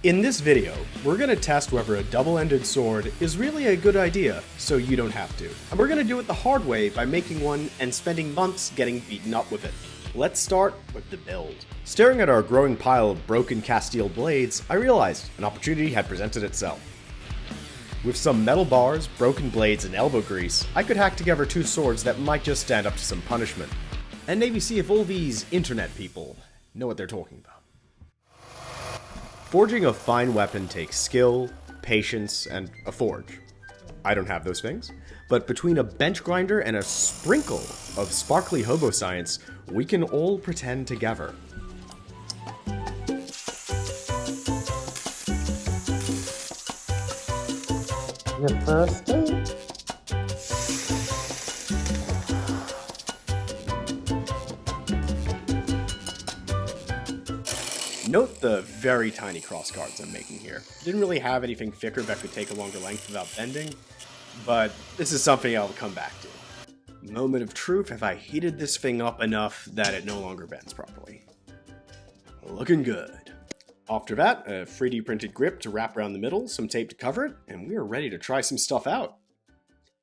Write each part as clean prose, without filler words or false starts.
In this video, we're going to test whether a double-ended sword is really a good idea, so you don't have to. And we're going to do it the hard way by making one and spending months getting beaten up with it. Let's start with the build. Staring at our growing pile of broken Castile blades, I realized an opportunity had presented itself. With some metal bars, broken blades, and elbow grease, I could hack together two swords that might just stand up to some punishment. And maybe see if all these internet people know what they're talking about. Forging a fine weapon takes skill, patience, and a forge. I don't have those things, but between a bench grinder and a sprinkle of sparkly hobo science, we can all pretend together. The first one? Note the very tiny crossguards I'm making here. Didn't really have anything thicker that could take a longer length without bending, but this is something I'll come back to. Moment of truth, have I heated this thing up enough that it no longer bends properly? Looking good. After that, a 3D printed grip to wrap around the middle, some tape to cover it, and we are ready to try some stuff out.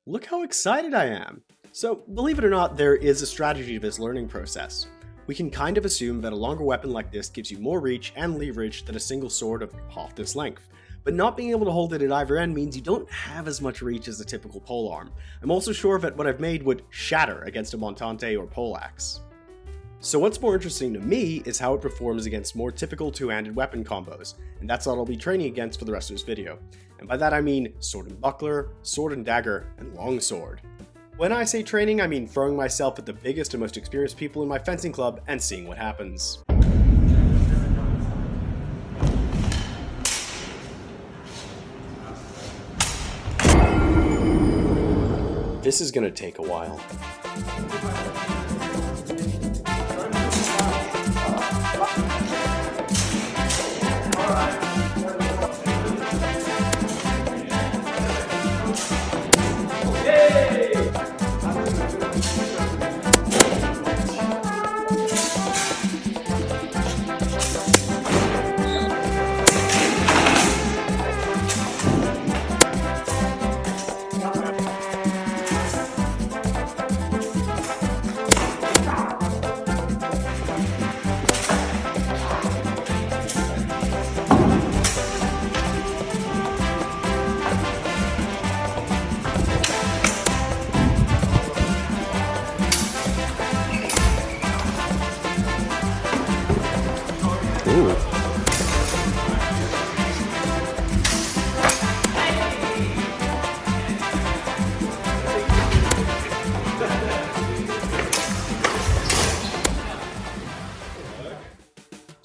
Look how excited I am! So, believe it or not, there is a strategy to this learning process. We can kind of assume that a longer weapon like this gives you more reach and leverage than a single sword of half this length, but not being able to hold it at either end means you don't have as much reach as a typical polearm. I'm also sure that what I've made would shatter against a montante or poleaxe. So what's more interesting to me is how it performs against more typical two-handed weapon combos, and that's what I'll be training against for the rest of this video. And by that I mean sword and buckler, sword and dagger, and longsword. When I say training, I mean throwing myself at the biggest and most experienced people in my fencing club and seeing what happens. This is gonna take a while.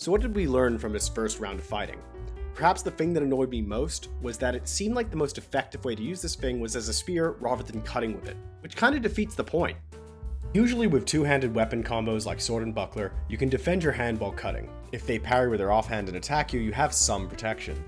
So what did we learn from this first round of fighting? Perhaps the thing that annoyed me most was that it seemed like the most effective way to use this thing was as a spear rather than cutting with it, which kind of defeats the point. Usually with two-handed weapon combos like sword and buckler, you can defend your hand while cutting. If they parry with their offhand and attack you, you have some protection.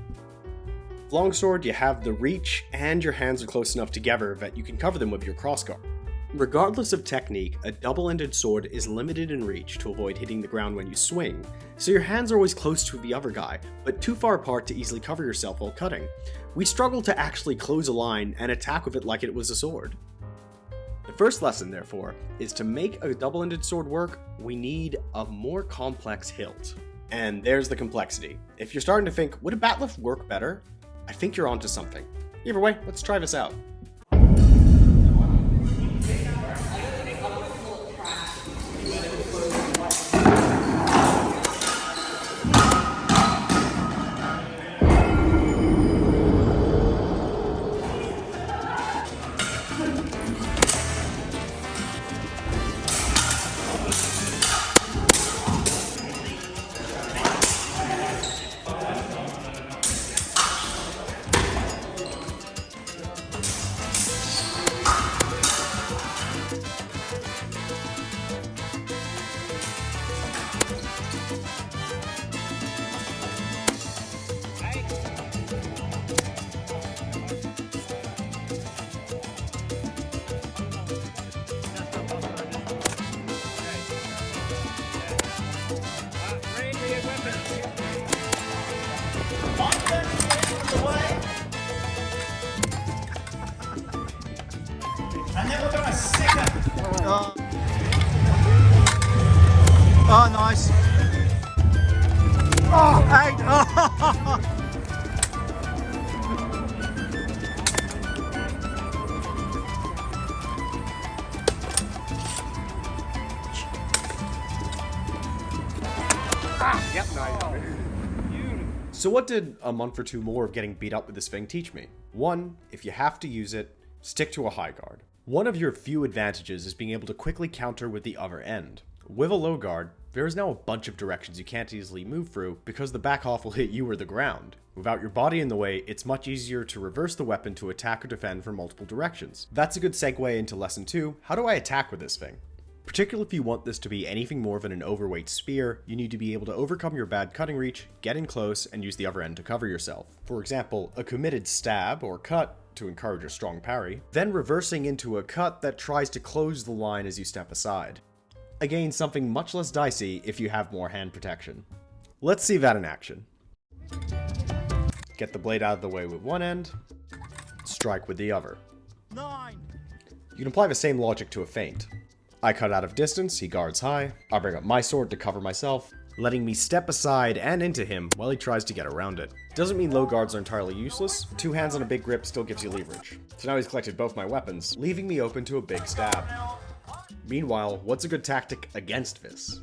With longsword, you have the reach and your hands are close enough together that you can cover them with your crossguard. Regardless of technique, a double-ended sword is limited in reach to avoid hitting the ground when you swing, so your hands are always close to the other guy, but too far apart to easily cover yourself while cutting. We struggle to actually close a line and attack with it like it was a sword. The first lesson, therefore, is to make a double-ended sword work, we need a more complex hilt. And there's the complexity. If you're starting to think, would a bat'leth work better? I think you're onto something. Either way, let's try this out. Oh, nice. Oh, 8. Oh. Yep, nice. So what did a month or two more of getting beat up with this thing teach me? 1, if you have to use it, stick to a high guard. One of your few advantages is being able to quickly counter with the other end. With a low guard, there is now a bunch of directions you can't easily move through because the back half will hit you or the ground. Without your body in the way, it's much easier to reverse the weapon to attack or defend from multiple directions. That's a good segue into lesson 2, how do I attack with this thing? Particularly if you want this to be anything more than an overweight spear, you need to be able to overcome your bad cutting reach, get in close, and use the other end to cover yourself. For example, a committed stab or cut to encourage a strong parry, then reversing into a cut that tries to close the line as you step aside. Again, something much less dicey if you have more hand protection. Let's see that in action. Get the blade out of the way with one end, strike with the other. 9. You can apply the same logic to a feint. I cut out of distance, he guards high, I bring up my sword to cover myself, letting me step aside and into him while he tries to get around it. Doesn't mean low guards are entirely useless, 2 hands on a big grip still gives you leverage. So now he's collected both my weapons, leaving me open to a big stab. Meanwhile, what's a good tactic against this?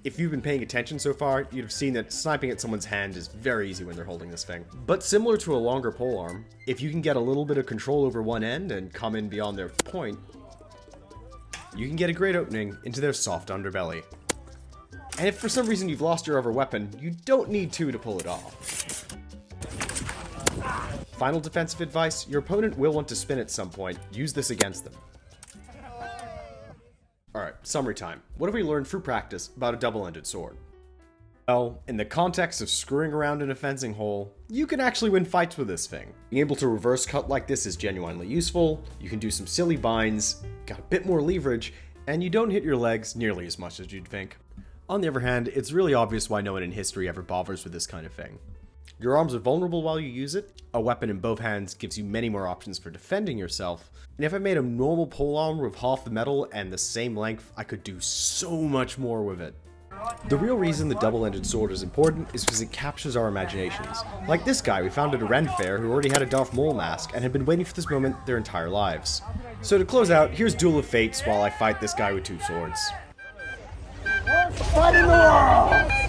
If you've been paying attention so far, you'd have seen that sniping at someone's hand is very easy when they're holding this thing. But similar to a longer polearm, if you can get a little bit of control over one end and come in beyond their point, you can get a great opening into their soft underbelly. And if for some reason you've lost your other weapon, you don't need 2 to pull it off. Final defensive advice, your opponent will want to spin at some point, use this against them. Alright, summary time. What have we learned through practice about a double-ended sword? Well, in the context of screwing around in a fencing hole, you can actually win fights with this thing. Being able to reverse cut like this is genuinely useful, you can do some silly binds, got a bit more leverage, and you don't hit your legs nearly as much as you'd think. On the other hand, it's really obvious why no one in history ever bothers with this kind of thing. Your arms are vulnerable while you use it, a weapon in both hands gives you many more options for defending yourself, and if I made a normal polearm with half the metal and the same length, I could do so much more with it. The real reason the double-ended sword is important is because it captures our imaginations. Like this guy we found at a Ren fair who already had a Darth Maul mask and had been waiting for this moment their entire lives. So to close out, here's Duel of Fates while I fight this guy with 2 swords. Fight in the wall!